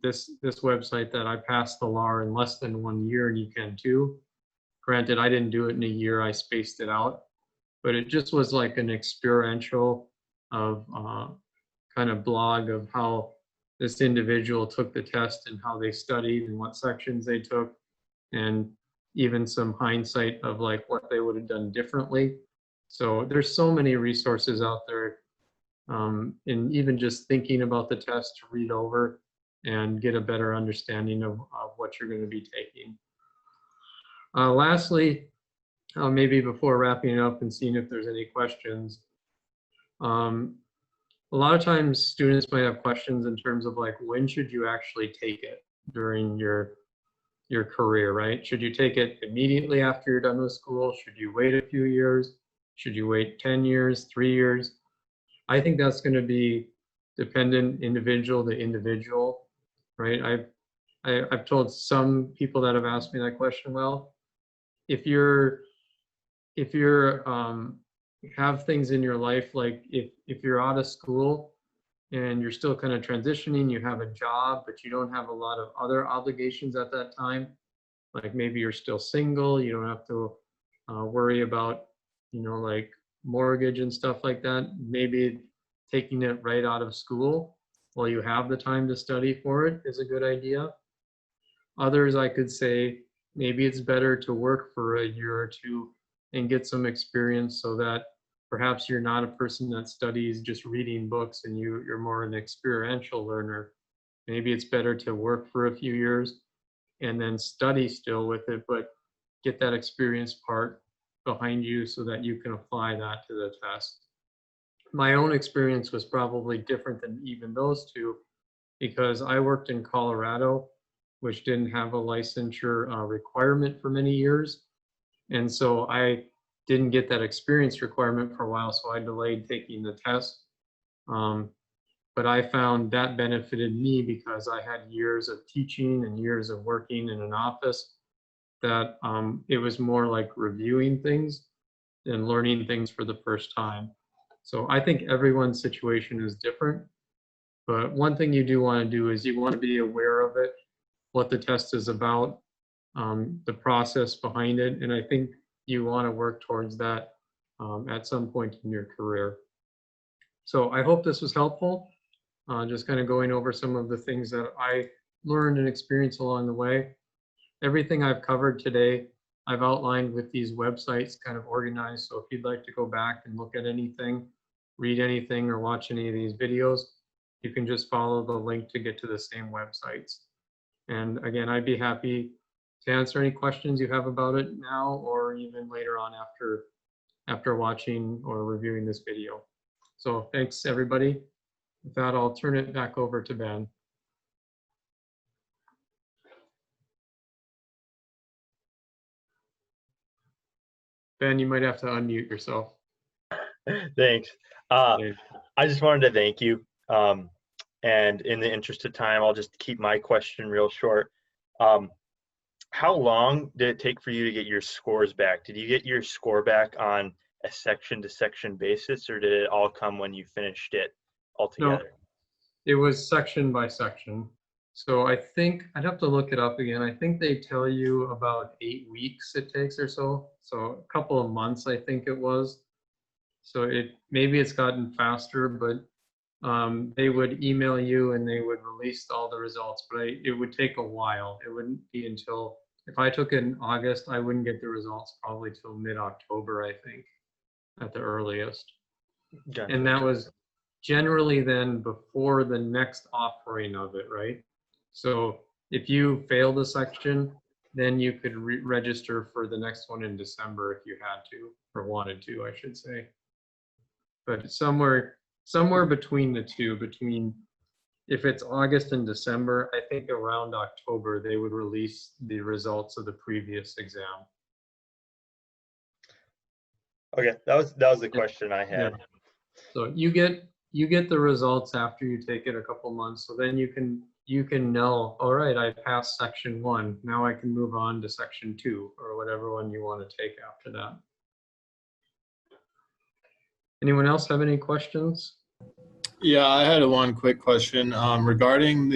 this website that I passed the LARE in less than 1 year, and you can too. Granted, I didn't do it in a year, I spaced it out, but it just was like an experiential of kind of blog of how this individual took the test and how they studied and what sections they took, and even some hindsight of like what they would have done differently. So there's so many resources out there, and even just thinking about the test to read over and get a better understanding of what you're going to be taking. Lastly, maybe before wrapping up and seeing if there's any questions, a lot of times students might have questions in terms of like, when should you actually take it during your career, right? Should you take it immediately after you're done with school? Should you wait a few years? Should you wait 10 years, 3 years? I think that's going to be dependent individual to individual, right? I've told some people that have asked me that question, well, if you're have things in your life, like if you're out of school and you're still kind of transitioning, you have a job, but you don't have a lot of other obligations at that time, like maybe you're still single, you don't have to worry about, like mortgage and stuff like that. Maybe taking it right out of school while you have the time to study for it is a good idea. Others, I could say, maybe it's better to work for a year or two and get some experience so that perhaps you're not a person that studies just reading books and you're more an experiential learner. Maybe it's better to work for a few years and then study still with it, but get that experience part behind you so that you can apply that to the test. My own experience was probably different than even those two because I worked in Colorado, which didn't have a licensure requirement for many years. And so I didn't get that experience requirement for a while, so I delayed taking the test. But I found that benefited me because I had years of teaching and years of working in an office that it was more like reviewing things and learning things for the first time. So I think everyone's situation is different. But one thing you do want to do is you want to be aware of it, what the test is about, the process behind it. And I think you want to work towards that at some point in your career. So I hope this was helpful. Just kind of going over some of the things that I learned and experienced along the way. Everything I've covered today, I've outlined with these websites kind of organized. So if you'd like to go back and look at anything, read anything, or watch any of these videos, you can just follow the link to get to the same websites. And again, I'd be happy to answer any questions you have about it now or even later on after watching or reviewing this video. So thanks everybody. With that, I'll turn it back over to Ben. Ben, you might have to unmute yourself. Thanks. I just wanted to thank you. And in the interest of time, I'll just keep my question real short. How long did it take for you to get your scores back? Did you get your score back on a section-to-section basis, or did it all come when you finished it altogether? No, it was section by section. So I think, I'd have to look it up again. I think they tell you about 8 weeks it takes or so. So a couple of months, I think it was. So maybe it's gotten faster, but they would email you and they would release all the results, but it would take a while. It wouldn't be until, if I took it in August, I wouldn't get the results probably till mid-October, I think, at the earliest. Gotcha. And that was generally then before the next offering of it, right? So if you failed a section, then you could register for the next one in December if you had to, or wanted to, I should say. But somewhere between the two, if it's August and December, I think around October they would release the results of the previous exam. Okay, that was the question I had. Yeah. So you get the results after you take it a couple months, so then you can know, all right, I passed section 1, now I can move on to section 2 or whatever one you want to take after that. Anyone else have any questions? Yeah, I had one quick question regarding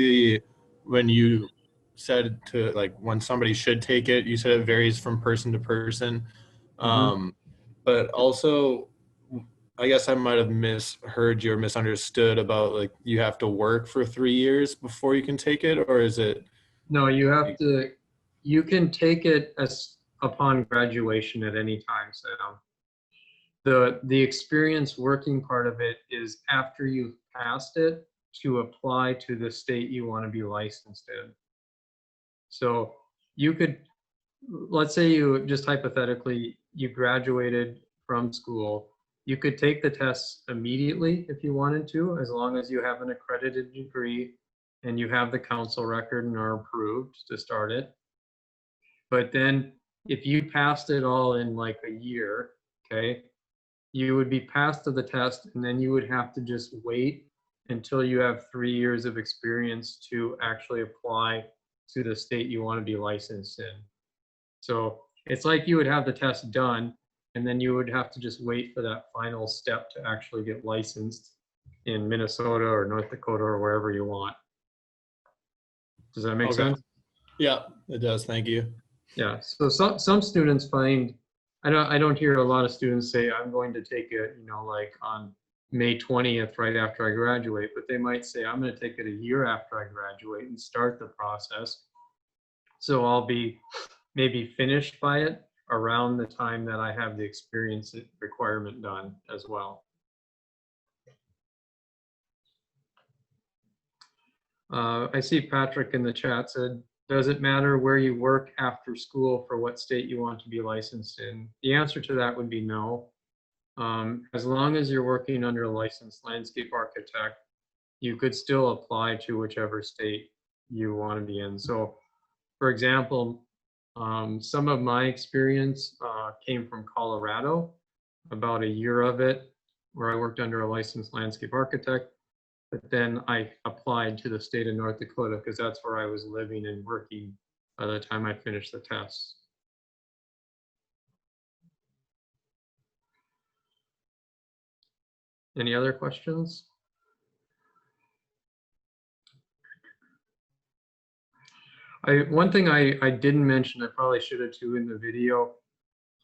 when you said to, like, when somebody should take it, you said it varies from person to person. But also, I guess I might have misheard you or misunderstood about, like, you have to work for 3 years before you can take it, or is it? No, you can take it as upon graduation at any time, Sam. The experience working part of it is after you've passed it to apply to the state you want to be licensed in. So you could, let's say you just hypothetically, you graduated from school, you could take the tests immediately if you wanted to, as long as you have an accredited degree and you have the council record and are approved to start it. But then if you passed it all in like a year, okay, you would be passed to the test, and then you would have to just wait until you have 3 years of experience to actually apply to the state you want to be licensed in. So it's like you would have the test done, and then you would have to just wait for that final step to actually get licensed in Minnesota or North Dakota or wherever you want. Does that make Okay. sense? Yeah, it does. Thank you. Yeah. So some students find, I don't hear a lot of students say, I'm going to take it, you know, like on May 20th, right after I graduate, but they might say, I'm going to take it a year after I graduate and start the process. So I'll be maybe finished by it around the time that I have the experience requirement done as well. I see Patrick in the chat said, does it matter where you work after school for what state you want to be licensed in? The answer to that would be no. As long as you're working under a licensed landscape architect, you could still apply to whichever state you want to be in. So, for example, some of my experience came from Colorado, about a year of it, where I worked under a licensed landscape architect. But then I applied to the state of North Dakota because that's where I was living and working by the time I finished the tests. Any other questions? One thing I didn't mention, I probably should have too in the video,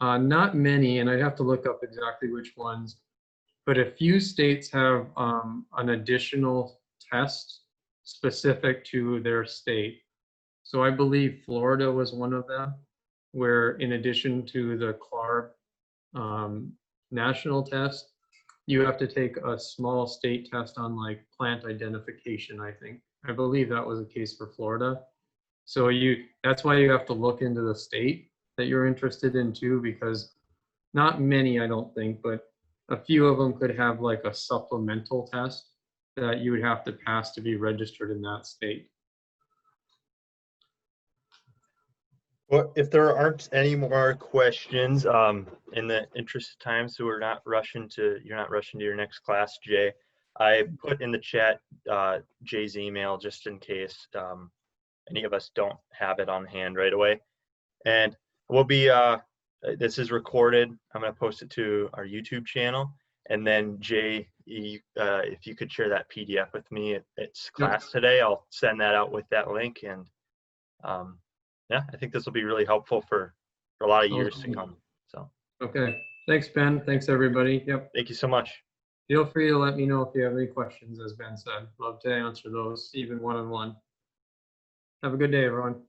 not many, and I'd have to look up exactly which ones, but a few states have an additional test specific to their state. So I believe Florida was one of them, where in addition to the CLARB national test, you have to take a small state test on like plant identification, I think. I believe that was the case for Florida. So that's why you have to look into the state that you're interested in too, because not many, I don't think, but a few of them could have like a supplemental test that you would have to pass to be registered in that state. Well, if there aren't any more questions, in the interest of time, so you're not rushing to your next class, Jay, I put in the chat Jay's email just in case any of us don't have it on hand right away. And we'll be, this is recorded. I'm going to post it to our YouTube channel. And then Jay, if you could share that PDF with me, it's class today, I'll send that out with that link. And yeah, I think this will be really helpful for a lot of years to come. So. Okay. Thanks, Ben. Thanks, everybody. Yep. Thank you so much. Feel free to let me know if you have any questions, as Ben said. Love to answer those, even one-on-one. Have a good day, everyone.